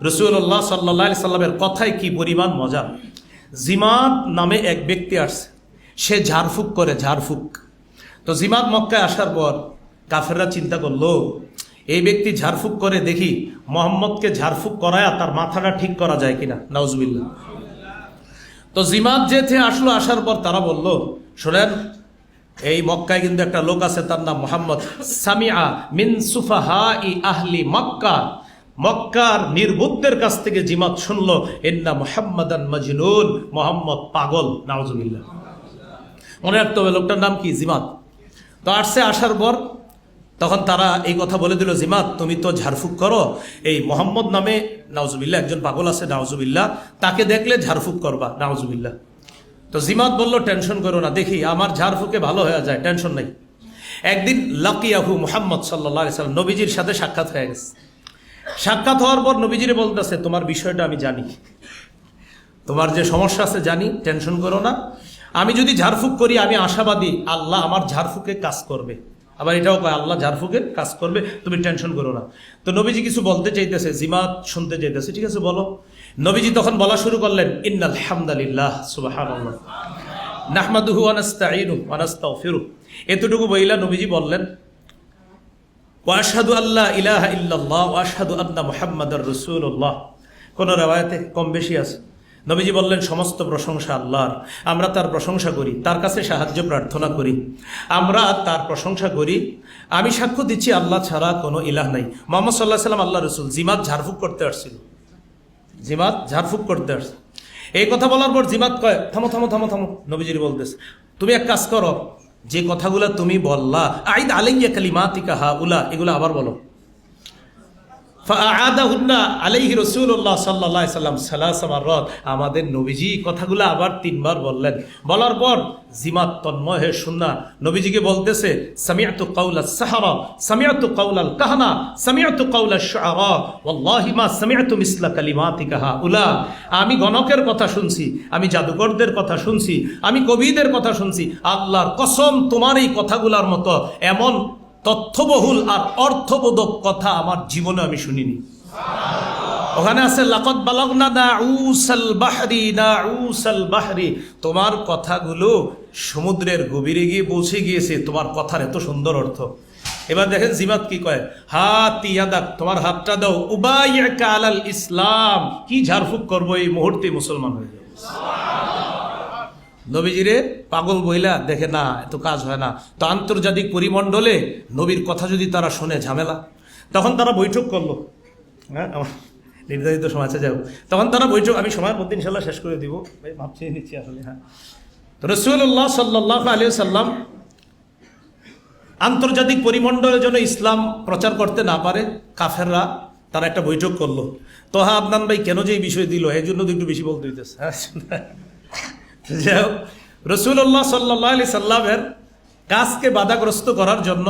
রাসূলুল্লাহ সাল্লাল্লাহু আলাইহি সাল্লামের কথায় কি পরিমাণ মজা। জিমাদ নামে এক ব্যক্তি আসছে, সে ঝাড়ফুঁক করে, ঝাড়ফুঁক। তো জিমাদ মক্কায় আসার পর কাফেররা চিন্তা করলো, এই ব্যক্তি ঝাড়ফুঁক করে, দেখি মোহাম্মদকে ঝাড়ফুঁক করায় তার মাথাটা ঠিক করা যায় কিনা, নাউজুবিল্লাহ। তো জিমাদ যেতে আসলো, আসার পর তারা বলল, শোনেন, এই মক্কায় কিন্তু একটা লোক আছে, তার নাম মোহাম্মদ। সামিআ মিন সুফাহাই আহলি মক্কা, মক্কার নির্বুদ্ধের কাছ থেকে জিমাদ শুনলো, ইন্না মুহাম্মাদান মাজনুন, মোহাম্মদ পাগল, নাউজুবিল্লাহ। মনে রাখতে হবে লোকটার নাম কি, জিমাদ। তো আসছে, আসার পর তখন তারা এই কথা বলে দিল, জিমাদ তুমি তো ঝাড়ফুঁক করো, এই মোহাম্মদ নামে নাউজুবিল্লাহ একজন পাগল আছে, নাউজুবিল্লাহ, তাকে দেখলে ঝাড়ফুঁক করবা, নাউজুবিল্লাহ। তো জিমাদ বলল, টেনশন করো না, দেখি আমার ঝাড়ফুঁকে ভালো হয়ে যায়, টেনশন নাই। একদিন লাকিয়াহু মুহাম্মদ সাল্লাল্লাহু আলাইহি সাল্লাম, নবীজির সাথে সাক্ষাৎ হয়ে গেছে। সাক্ষাৎ হওয়ার পর নবীজিরে বলতেছে, তোমার বিষয়টা আমি জানি, তোমার যে সমস্যা আছে জানি, টেনশন করো না। আমি যদি ঝাড়ফুঁক করি, আমি আশাবাদী আল্লাহ আমার ঝাড়ফুঁকে কাজ করবে। আবার এটাও কয় আল্লাহ ঝাড়ফুঁকের কাজ করবে, তুমি টেনশন করো না। তো নবীজি কিছু বলতে চাইতেছে, জিমাদ শুনতে চাইতেছে, ঠিক আছে বলো। নবীজি তখন বলা শুরু করলেন, ইন্নাল হামদালিল্লাহ সুবহানাল্লাহ নাহমাদুহু ওয়া নাস্তাঈনুহু ওয়া নাস্তাগফিরুহ। এতটুকু বইলা নবীজি বললেন, ওয়া আশহাদু আল্লা ইলাহা ইল্লাল্লাহ ওয়া আশহাদু আন্না মুহাম্মাদার রাসূলুল্লাহ। কোন riwayate কম বেশি আছে। নবীজি বললেন, সমস্ত প্রশংসা আল্লাহর, আমরা তার প্রশংসা করি, তার কাছে সাহায্য প্রার্থনা করি, আমরা তার প্রশংসা করি। আমি সাক্ষ্য দিচ্ছি আল্লাহ ছাড়া কোনো ইলাহ নাই, মুহাম্মদ সাল্লাল্লাহু আলাইহি সাল্লাম আল্লাহর রাসূল। জিমাদ ঝাড়ফুঁক করতে আসছিল, জিমাদ ঝাড়ফুঁক করতে আসছে। এই কথা বলার পর জিমাদ কয়, থামো থামো থামো থামো। নবীজির বলতেছে, তুমি এক কাজ করো, যে কথাগুলো তুমি বললা, আইদ আলাইয়া কালিমাতিকা হাউলা, এগুলো আবার বলো। ফাআদাহুন্না আলাইহি রাসূলুল্লাহ সাল্লাল্লাহু আলাইহি সাল্লাম সালাসা মাররাত। আমাদের নবীজি কথাগুলো আবার 3 বার বললেন। বলার পর জিমাদ তন্ময় হয়ে শুননা নবীজিকে বলতেছে, সামিআতু কাওলাস সাহারা, সামিআতু কাওলাল কাহানা, সামিআতু কাওলাশ শুআরা, ওয়াল্লাহি মা সামিআতু মিসলা কালিমাতিকা হাউলা। আমি গণকের কথা শুনছি, আমি জাদুকরদের কথা শুনছি, আমি কবিদের কথা শুনছি, আল্লাহর কসম তোমার এই কথাগুলোর মতো এমন তথ্যবহুল আর অর্থবোধক কথা আমার জীবনে আমি শুনিনি। ওখানে আছে লাকাদ বালাগনা নাউসাল বাহরি, নাউসাল বাহরি, তোমার কথাগুলো সমুদ্রের গভীরে গিয়ে পৌঁছে গিয়েছে, তোমার কথার এত সুন্দর অর্থ। এবার দেখেন জিমাদ কি কয়, হাত ইয়াদাক, তোমার হাতটা দাও, উবাইয়াকা আলাল ইসলাম, কি ঝাড়ফুঁক করবো, এই মুহূর্তে মুসলমান হয়ে যাবে। নবীজিরে পাগল বইলা দেখে না, এত কাজ হয় না। তো আন্তর্জাতিক পরিমণ্ডলে নবীর কথা যদি তারা শোনে, ঝামেলা। তখন তারা বৈঠক করলো, হ্যাঁ আমার নির্ধারিত সময় আছে, যাও। তখন তারা বৈঠক, আমি সময়ের মধ্যে ইনশাল্লাহ শেষ করে দিব, ভাই মাপ চেয়ে নিচ্ছি আসলে। হ্যাঁ, তো রাসূলুল্লাহ সাল্লাল্লাহু আলাইহি সাল্লাম আন্তর্জাতিক পরিমণ্ডলের জন্য ইসলাম প্রচার করতে না পারে, কাফেররা তারা একটা বৈঠক করলো। তো হ্যাঁ আদনান ভাই কেন যে এই বিষয় দিল, এই জন্য তো একটু বেশি বলতে হইতেছে। হ্যাঁ, রাসূলুল্লাহ সাল্লাল্লাহু আলাইহি সাল্লামের কাজকে বাধাগ্রস্ত করার জন্য,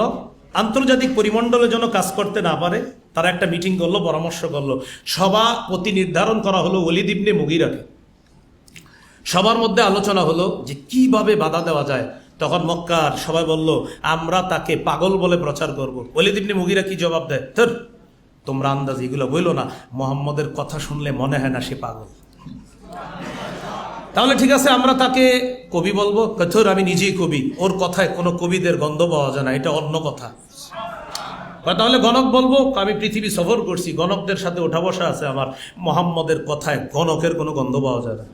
আন্তর্জাতিক পরিমণ্ডলের জন্য কাজ করতে না পারে, তারা একটা মিটিং করলো, পরামর্শ করলো। সভাপতি নির্ধারণ করা হলো ওলীদ ইবনে মুগীরাকে। সবার মধ্যে আলোচনা হলো যে কিভাবে বাধা দেওয়া যায়। তখন মক্কার সবাই বলল, আমরা তাকে পাগল বলে প্রচার করব। ওলীদ ইবনে মুগীরা কি জবাব দেয়, ধর তোমরা আন্দাজ এগুলো বইলো না, মুহাম্মদের কথা শুনলে মনে হয় না সে পাগল। তাহলে ঠিক আছে, আমরা তাকে কবি বলবো। কথর আমি নিজেই কবি, ওর কথায় কোনো কবিদের গন্ধ পাওয়া যায় না, এটা অন্য কথা। তাহলে গণক বলবো, আমি পৃথিবী সফর করছি, গণকদের সাথে ওঠা বসা আছে আমার, মুহাম্মদের কথায় গণকের কোনো গন্ধ পাওয়া যায় না।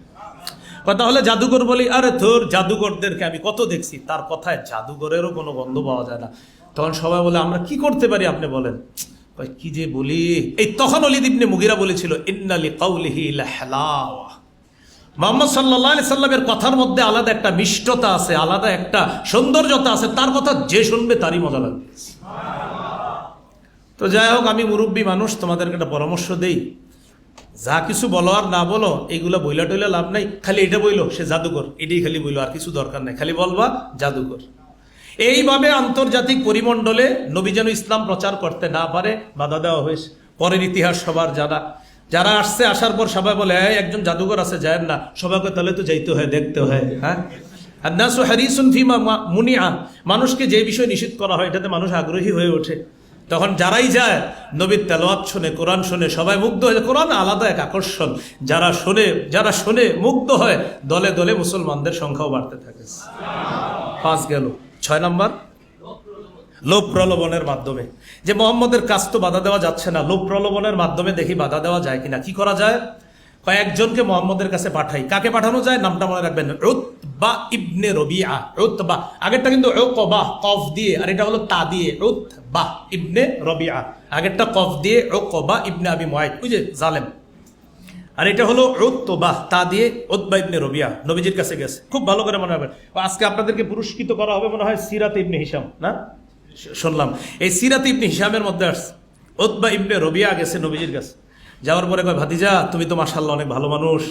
তাহলে জাদুকর বলি, আরে তোর জাদুকরদেরকে আমি কত দেখছি, তার কথায় জাদুকরেরও কোনো গন্ধ পাওয়া যায় না। তখন সবাই বলে, আমরা কি করতে পারি আপনি বলেন। কি যে বলি, এই তখন ওলীদ ইবনে মুগীরা বলেছিল, ইন্না লিকাউলিহি লাহলাওয়া। মুহাম্মদ সাল্লাল্লাহু আলাইহি সাল্লামের কথার মধ্যে আলাদা একটা মিষ্টতা আছে, আলাদা একটা সৌন্দর্যতা আছে, তার কথা যে শুনবে তারই মজা লাগবে। তো যাই হোক, আমি মুরব্বী মানুষ, তোমাদেরকে একটা পরামর্শ দেই, যা কিছু বলো আর না বলো, এইগুলা বইলা টইলা লাভ নাই। খালি এটা বইলো সে জাদুকর, এটাই খালি বইলো, আর কিছু দরকার নাই, খালি বলবা জাদুকর। এইভাবে আন্তর্জাতিক পরিমণ্ডলে নবী যেন ইসলাম প্রচার করতে না পারে বাধা দেওয়া হয়েছে। পরের ইতিহাস সবার জানা, যারা আসছে, আসার পর সবাই বলে একজন জাদুঘর আছে, যায় না, সবাইকে তাহলে তো যাইতে হয়, দেখতে হয়। হ্যাঁ, আন্নাসু হারিসুন ফিমা মুনিআ, মানুষকে যে বিষয় নিষিদ্ধ করা হয় এটাতে মানুষ আগ্রহী হয়ে ওঠে। তখন যারাই যায় নবীর তেলাওয়াত শুনে, কোরআন শুনে সবাই মুগ্ধ হয়ে যায়। কোরআন আলাদা এক আকর্ষণ, যারা শুনে মুগ্ধ হয়, দলে দলে মুসলমানদের সংখ্যাও বাড়তে থাকে। 5 গেল। 6 নম্বর, লোভ প্রলোভনের মাধ্যমে। যে মোহাম্মদের কাজ তো বাধা দেওয়া যাচ্ছে না, লোভ প্রলোভনের মাধ্যমে দেখি বাধা দেওয়া যায় কিনা। কি করা যায়? কয়েকজনকে মোহাম্মদের কাছে পাঠাই। কাকে পাঠানো যায়? নামটা মনে রাখবেন, উতবা ইবনে রবিআ। উতবা, আগেরটা কিন্তু উকবা কফ দিয়ে, আর এটা হলো তা দিয়ে, উতবা ইবনে রবিআ। আগেরটা কফ দিয়ে উকবা ইবনে আবি মুআইদ, ওই যে জালেম। আর এটা হলো উতবা তা দিয়ে, উতবা ইবনে রবিআ নবীজির কাছে গেছে। খুব ভালো করে মনে রাখবেন। আজকে আপনাদেরকে পুরস্কৃত করা হবে মনে হয় সিরাত ইবনে হিশাম, না শুনলাম? এই সিরাত ইবনে হিশামের মধ্যে আসছে উতবা ইবনে রবিআ গেছে নবীজির কাছে। যাওয়ার পরে কয়, ভাতিজা তুমি তো মাশাআল্লাহ অনেক ভালো মানুষ,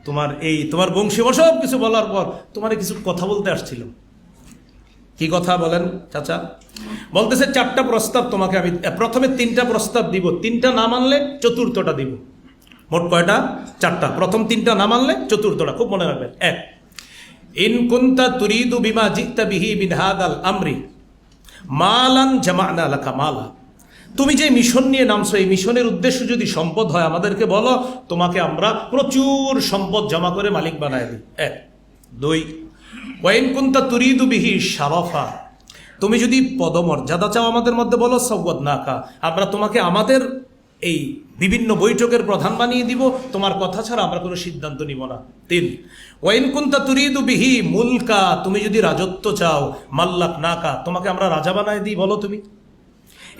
তোমার বংশী সব কিছু বলার পর তোমার কিছু কথা বলতে আসছিল। কি কথা বলেন চাচা? বলতেছে 4টা প্রস্তাব তোমাকে আমি, প্রথমে 3টা প্রস্তাব দিব, 3টা না মানলে 4টা দিব। মোট কয়টা? 4টা। প্রথম 3টা না মানলে 4টা। খুব মনে রাখবেন। 1, ইন কুনতা তুরিদু বিমা জিতা বিহি মিন হাদাল আমরি মালান জামা'না লাকা মালা। তুমি যে মিশন নিয়ে নামছো, এই মিশনের উদ্দেশ্য যদি সম্পদ হয় আমাদেরকে বলো, তোমাকে আমরা প্রচুর সম্পদ জমা করে মালিক বানায় দিই। 1, 2, ওয়াইন কুনতা তুরিদু বিহি শারাফা। তুমি যদি পদমর্যাদা চাও আমাদের মধ্যে বলো, সাওয়াদনাকা, আমরা তোমাকে আমাদের এই বিভিন্ন বৈঠকের প্রধান বানিয়ে দিব, তোমার কথা ছাড়া আমরা কোনো সিদ্ধান্ত নিব না। 3, ওয়াইন কুনতা তুরিদু বিহি মুলকা। তুমি যদি রাজত্ব চাও, মাল্লাকনাকা, তোমাকে আমরা রাজা বানায় দিই, বলো তুমি।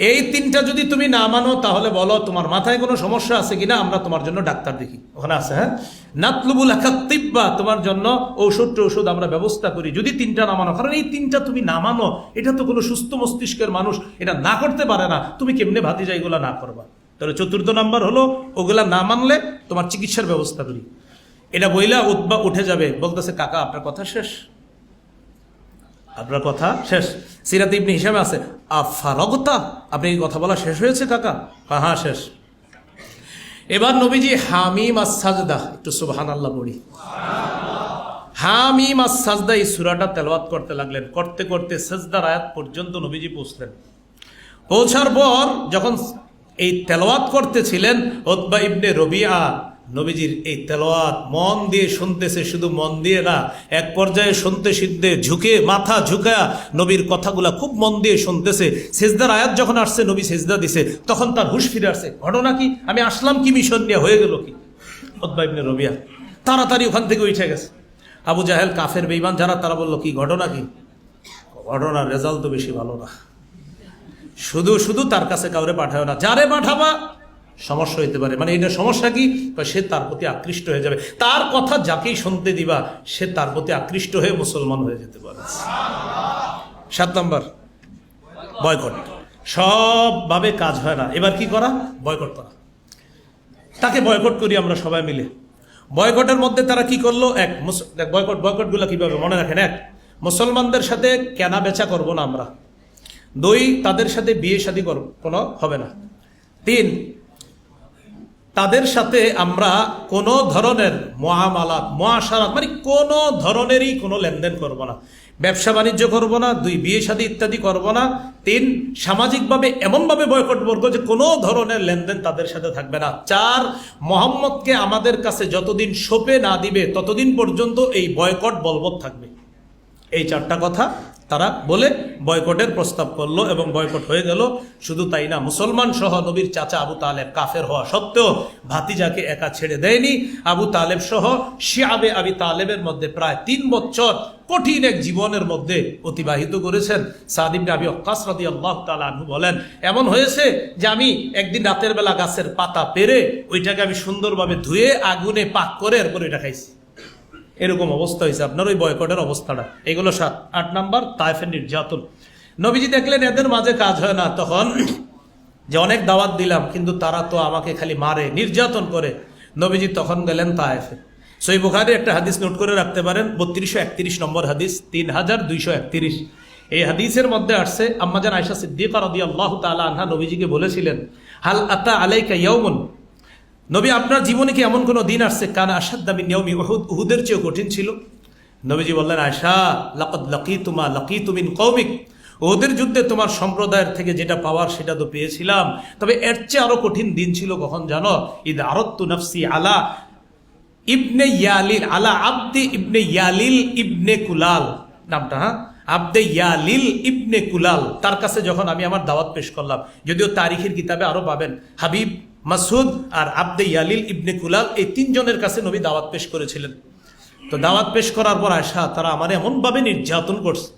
এই 3টা যদি তুমি না মানো তাহলে বলো তোমার মাথায় কোনো সমস্যা আছে কিনা, আমরা তোমার জন্য ডাক্তার দেখি। ওখানে আছে, হ্যাঁ, নাতলুবুল তিব্বা, তোমার জন্য ঔষধ আমরা ব্যবস্থা করি, যদি 3টা না মানো। কারণ এই 3টা তুমি না মানো, এটা তো কোনো সুস্থ মস্তিষ্কের মানুষ এটা না করতে পারে না। তুমি কেমনে ভাতিজা এগুলা না করবা? তাহলে 4 নম্বর হলো, ওগুলা না মানলে তোমার চিকিৎসার ব্যবস্থা করি। এটা বইলা উতবা উঠে যাবে, বলতেছে, কাকা আপনার কথা শেষ? আপনার কথা শেষ? সিরাত ইবনে হিশামে আছে, আফারগতা, আপনি এই কথা বলা শেষ হয়েছে কাকা? হ্যাঁ শেষ। এবার নবীজি হামিম আস-সাজদা, একটু সুবহানাল্লাহ পড়ি। হামিম আস-সাজদা, এই সূরাটা তেলাওয়াত করতে লাগলেন। করতে করতে সাজদার আয়াত পর্যন্ত নবীজি পৌঁছলেন। পৌঁছার পর যখন এই তেলাওয়াত করতেছিলেন, উতবা ইবনে রবিআ নবীজির এই তেলাওয়াত মন দিয়ে শুনতেছে, শুধু মন দিয়ে না, এক পর্যায়ে শুনতে শুনতে ঝুঁকে, মাথা ঝুঁকা নবীর কথাগুলা খুব মন দিয়ে শুনতেছে। সেজদার আয়াত যখন আসছে, নবী সেজদা দিছে, তখন তার হুঁশ ফিরে আসছে। ঘটনা কি? আমি আসলাম কি মিশন নিয়ে, হয়ে গেল কি? উতবা ইবনে রবিআ তাড়াতাড়ি ওখান থেকে উঠে গেছে। আবু জাহেল, কাফের, বেঈমান যারা, তারা বলল, কি ঘটনা? কি ঘটনার রেজাল্ট তো বেশি ভালো না, শুধু শুধু তার কাছে কাউরে পাঠাও না, যারে পাঠাবা সমস্যা হইতে পারে। মানে এটা সমস্যা কি? সে তার প্রতি আকৃষ্ট হয়ে যাবে, তার কথা যাকেই শুনতে দিবা সে তার প্রতি আকৃষ্ট হয়ে মুসলমান হয়ে যেতে পারে। 7 নম্বর, বয়কট। সবভাবে কাজ হয় না, এবার কি করা? বয়কট করা। তাকে বয়কট করি আমরা সবাই মিলে। বয়কটের মধ্যে তারা কি করলো? বয়কটগুলো কিভাবে মনে রাখেন? 1, মুসলমানদের সাথে কেনা বেচা করবো না আমরা। 2, তাদের সাথে বিয়ে শাদী কোনো হবে না। 3, তাদের সাথে আমরা কোনো ধরনের মুআমালাত, মুআশারাত, মানে কোনো ধরনেরই কোনো লেনদেন করব না, ব্যবসা বাণিজ্য করব না। 2, বিয়ে শাদী ইত্যাদি করব না। 3, সামাজিকভাবে এমনভাবে বয়কট করব যে কোনো ধরনের লেনদেন তাদের সাথে থাকবে না। 4, মুহাম্মদকে আমাদের কাছে যতদিন সঁপে না দিবে ততদিন পর্যন্ত এই বয়কট বলবৎ থাকবে। এই 4টা কথা তারা বলে বয়কটের প্রস্তাব করলো এবং বয়কট হয়ে গেল। শুধু তাই না, মুসলমান সহ নবীর চাচা আবু তালেব কাফের হওয়া সত্ত্বেও ভাতিজাকে একা ছেড়ে দেয়নি। আবু তালেব সহ শিয়াবে আবি তালেবের মধ্যে প্রায় 3 বছর কঠিন এক জীবনের মধ্যে অতিবাহিত করেছেন। সাদ ইবনে আবি ওয়াক্কাস রাদিয়াল্লাহু তাআলা আনহু বলেন, এমন হয়েছে যে আমি একদিন রাতের বেলা গাছের পাতা পেরে ওইটাকে আমি সুন্দরভাবে ধুয়ে আগুনে পাক করে এরপর এটা খাইছি। এরকম অবস্থা হয়েছে আপনার ওই বয়কটের অবস্থাটা। এগুলো 7। 8 নম্বর, তায়েফের নির্যাতন। নবীজি দেখলেন এদের মাঝে কাজ হয় না, তখন যে অনেক দাওয়াত দিলাম কিন্তু তারা তো আমাকে খালি মারে, নির্যাতন করে। নবীজি তখন গেলেন তায়েফে। সহিহ বুখারী একটা হাদিস নোট করে রাখতে পারেন, 3231 নম্বর হাদিস, 3231। এই হাদিসের মধ্যে আসছে, আম্মাজান আয়েশা সিদ্দিকা রাদিয়াল্লাহু তাআলা আনহা নবীজিকে বলেছিলেন, হাল আতা আলাইকা ইয়াউমুন, নবী আপনার জীবনে কি এমন কোনো দিন আসছে কানা আশাদ্দা মিন ইয়াউমি উহুদ, উহুদের চেয়ে কঠিন ছিল? নবীজি বললেন, আয়েশা লাকাদ লাকিতু মা লাকিতু মিন কওমিক ওদের যুদ্ধে তোমার সম্প্রদায়ের থেকে যেটা পাওয়ার সেটা তো পেয়েছিলাম, তবে এর চেয়ে আরো কঠিন দিন ছিল কখন জানো? ঈদ আরাদতু নাফসি আলা ইবনে ইয়ালিল, আলা আব্দি ইবনে ইয়ালিল ইবনে কুলাল, নামটা, হ্যাঁ, আব্দে ইয়ালিল ইবনে কুলাল, তার কাছে যখন আমি আমার দাওয়াত পেশ করলাম। যদিও তারিখের কিতাবে আরো পাবেন হাবিব, মাসুদ আর আব্দে ইয়ালিল ইবনে কুলাল, এই তিনজনের কাছে নবী দাওয়াত পেশ করেছিলেন। তো দাওয়াত পেশ করার পর আয়সা তারা আমার এমনভাবে নির্যাতন করছে,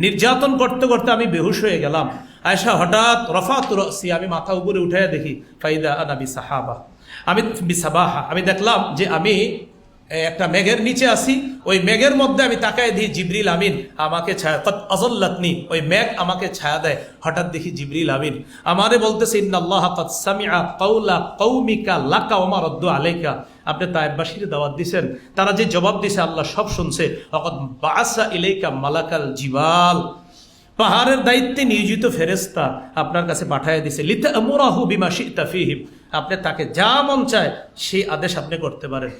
নির্যাতন করতে করতে আমি বেহুশ হয়ে গেলাম। আয়সা হঠাৎ রফাত রাসি, আমি মাথা উপরে উঠাইয়া দেখি, ফাইদা আনা বিসাহাবা, আমি বিসাবাহা, আমি দেখলাম যে আমি একটা মেঘের নিচে আছি। ওই মেঘের মধ্যে আমি তাকায় দিই জিবরিল আমিন আমাকে ছায়া, কদ আযাল্লাতনি, ওই মেঘ আমাকে ছায়া দেয়। হঠাৎ দেখি জিবরিল আমিন আমারে বলতেছে, ইন্নাল্লাহা কদ সামিআ কাওলা কওমিকা লাকা ওয়া মা রাদ্দু আলাইকা, আপনি তায়েববাসীর দাওয়াত দিছেন, তারা যে জবাব দিছে আল্লাহ সব শুনছে। অকদ বাআসা ইলাইকা মালাকাল জিবাল, পাহাড়ের দায়িত্বে নিয়োজিত ফেরেশতা আপনার কাছে পাঠায় দিছে, লিতা'মুরাহু বিমা শি'তা ফীহিম, আপনি তাকে যা মন চায় সেই আদেশ আপনি করতে পারেন।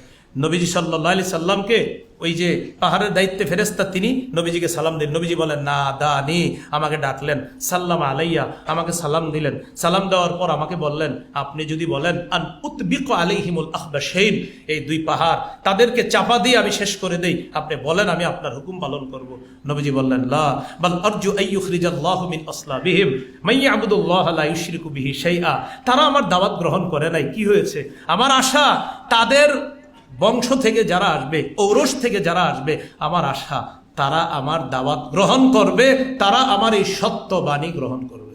নবীজি সাল্লাল্লাহু আলাইহি সাল্লামকে ওই যে পাহাড়ের দায়িত্বে ফেরেশতা তিনি নবীজিকে সালাম দিলেন। নবীজি বলেন না দানি, আমাকে ডাকলেন, সাল্লাম আলাইয়া, আমাকে সালাম দিলেন। সালাম দেওয়ার পর আমাকে বললেন, আপনি যদি বলেন আন উতবিকু আলাইহিমুল আখবাশাইন, এই দুই পাহাড় তাদেরকে চাপা দিয়ে আমি শেষ করে দেই, আপনি বলেন আমি আপনার হুকুম পালন করব। নবীজি বললেন লা বাল আরজু আইয়ুখরিজাল্লাহু মিন আসলাবিহিম মান ইয়াবুদুল্লাহ লা ইউশরিকু বিহি শাইআ, তারা আমার দাওয়াত গ্রহণ করে নাই, কি হয়েছে? আমার আশা তাদের বংশ থেকে যারা আসবে, ঔরস থেকে যারা আসবে, আমার আশা তারা আমার দাওয়াত গ্রহণ করবে, তারা আমার এই সত্য বাণী গ্রহণ করবে।